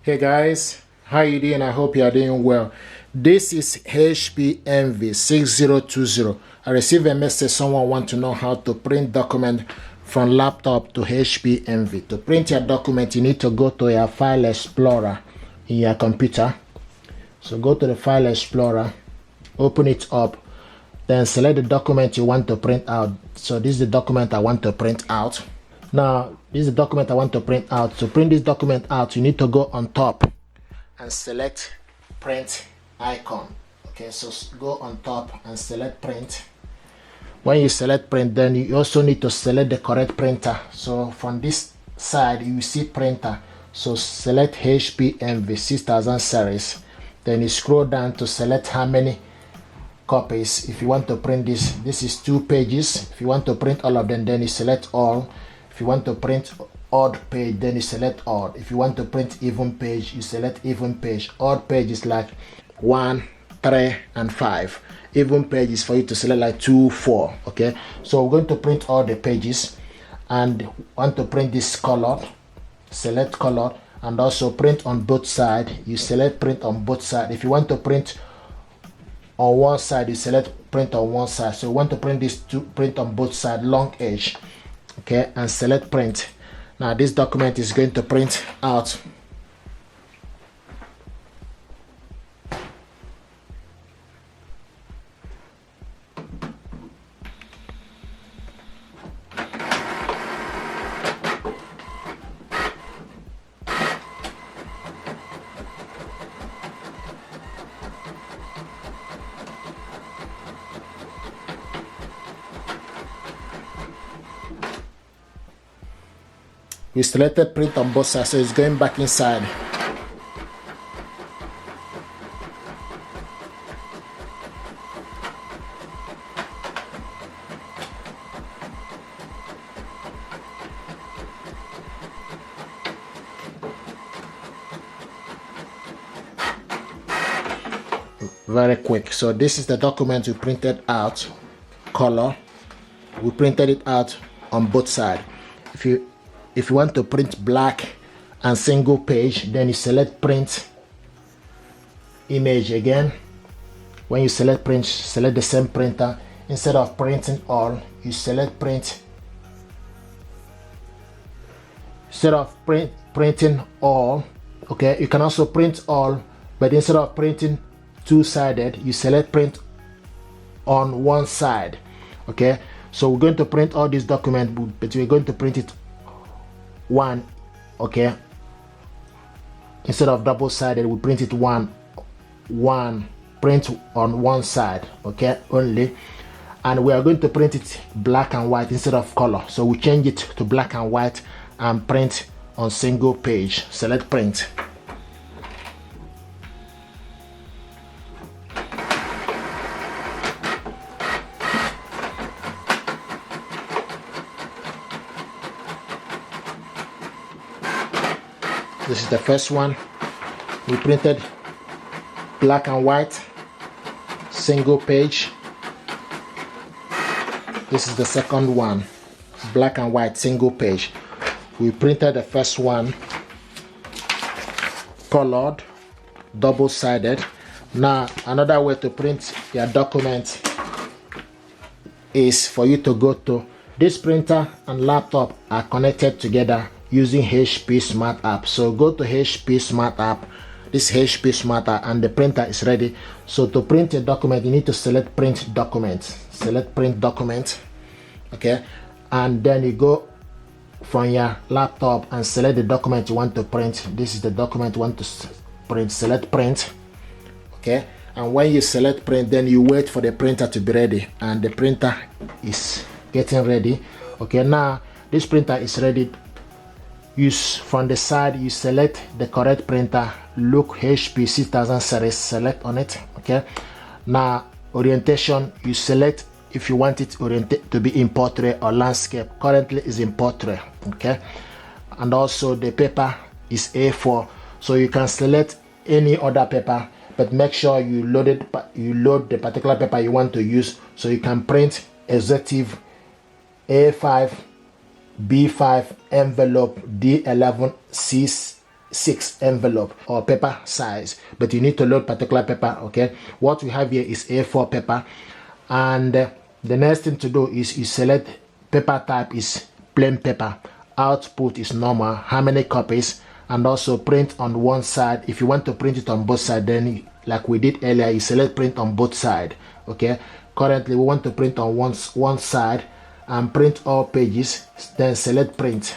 Hey guys, how you doing? I hope you are doing well. This is HP Envy 6020. I received a message someone want to know how to print document from laptop to HP Envy. To print your document, you need to go to your file explorer in your computer. So go to the file explorer, open it up, then select the document you want to print out. So this is the document I want to print out. Now, this is the document I want to print out. To print this document out, you need to go on top and select print icon. Okay, so go on top and select print. When you select print, then you also need to select the correct printer. So from this side, you see printer. So select HP Envy 6000 series. Then you scroll down to select how many copies. If you want to print this is 2 pages. If you want to print all of them, then you select all. If you want to print odd page, then you select odd. If you want to print even page, you select even page. Odd page is like 1, 3, and 5. Even page is for you to select like 2, 4. Okay, so we're going to print all the pages and want to print this color. Select color and also print on both sides. You select print on both sides. If you want to print on one side, you select print on one side. So we want to print this to print on both sides, long edge. Okay, and select print. Now this document is going to print out. We selected print on both sides, so it's going back inside. Very quick. So this is the document we printed out, color. We printed it out on both sides. If you want to print black and single page, then you select print image again. When you select print, select the same printer. Instead of printing all, you select print. Instead of printing all, okay, you can also print all, but instead of printing two-sided, you select print on one side. Okay, so we're going to print all this document, but we're going to print it one. Okay, instead of double-sided, we print it one print on one side. Okay, only, and we are going to print it black and white instead of color. So we change it to black and white and print on single page. Select print. This is the first one. We printed black and white, single page. This is the second one, black and white, single page. We printed the first one, colored, double-sided. Now, another way to print your document is for you to go to this printer and laptop are connected together using HP Smart App. So go to HP Smart App, this HP Smart App, and the printer is ready. So to print a document, you need to select print document. Select print document. Okay, and then you go from your laptop and select the document you want to print. This is the document you want to print. Select print. Okay, and when you select print, then you wait for the printer to be ready, and the printer is getting ready. Okay, now this printer is ready. Use from the side, you select the correct printer. Look HP 6000 series, select on it. Okay, now orientation, you select if you want it oriented to be in portrait or landscape. Currently is in portrait. Okay, and also the paper is A4, so you can select any other paper, but make sure you load the particular paper you want to use, so you can print executive A5, B5, envelope, D11, A6 envelope or paper size, but you need to load particular paper. Okay, what we have here is A4 paper, and the next thing to do is you select paper type is plain paper, output is normal, how many copies, and also print on one side. If you want to print it on both sides, then like we did earlier, you select print on both sides. Okay, currently we want to print on one side and print all pages, then select print.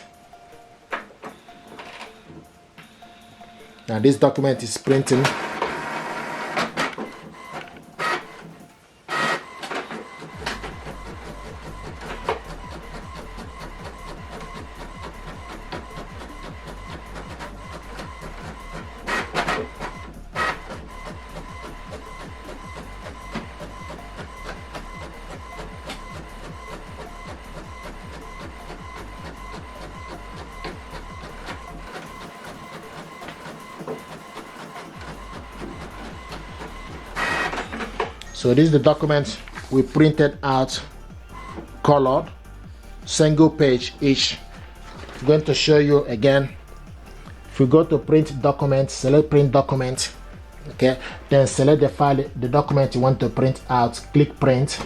Now this document is printing. So this is the document we printed out, colored, single page each. I'm going to show you again. If you go to print document, select print document, okay, then select the file, the document you want to print out, click print.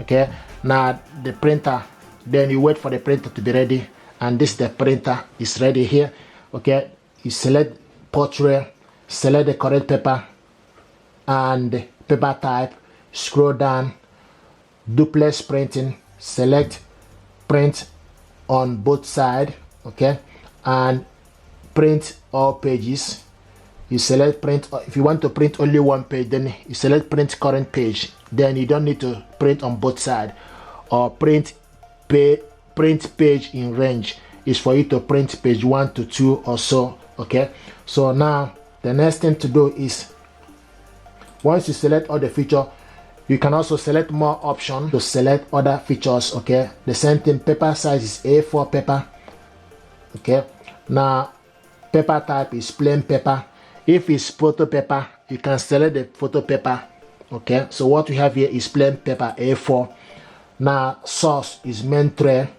Okay, now the printer, then you wait for the printer to be ready, and this the printer is ready here. Okay, you select portrait, select the correct paper and paper type, scroll down, duplex printing, select print on both sides. Okay, and print all pages. You select print. If you want to print only one page, then you select print current page, then you don't need to print on both sides. Or print page in range is for you to print page 1 to 2 or so. Okay, so now the next thing to do is, once you select all the feature, you can also select more options to select other features. Okay, the same thing, paper size is A4 paper. Okay, now paper type is plain paper. If it's photo paper, you can select the photo paper. Okay, so what we have here is plain paper A4. Now source is main tray.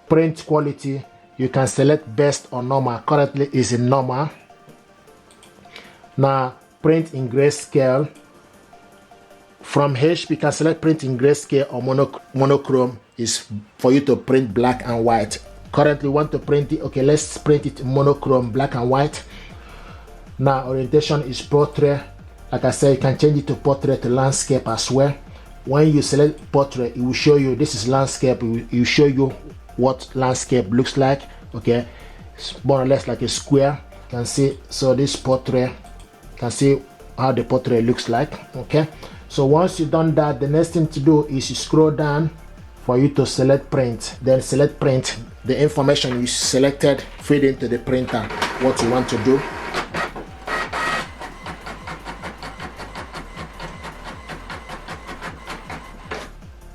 Print quality, you can select best or normal. Currently is in normal. Now print in grayscale. From HP, you can select print in grayscale or monochrome is for you to print black and white. Currently want to print it. Okay, let's print it monochrome, black and white. Now orientation is portrait. Like I said, you can change it to portrait to landscape as well. When you select portrait, it will show you this is landscape. It will show you what landscape looks like. Okay, it's more or less like a square. You can see, so this portrait, you can see how the portrait looks like. Okay, so once you've done that, the next thing to do is you scroll down for you to select print. Then select print. The information you selected, feed into the printer what you want to do.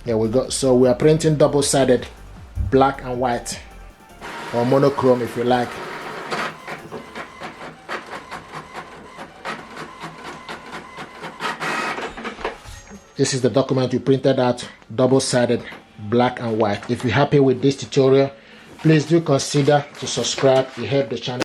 There we go. So we are printing double-sided, black and white, or monochrome if you like. This is the document you printed out, double-sided, black and white. If you're happy with this tutorial, please do consider to subscribe. You help the channel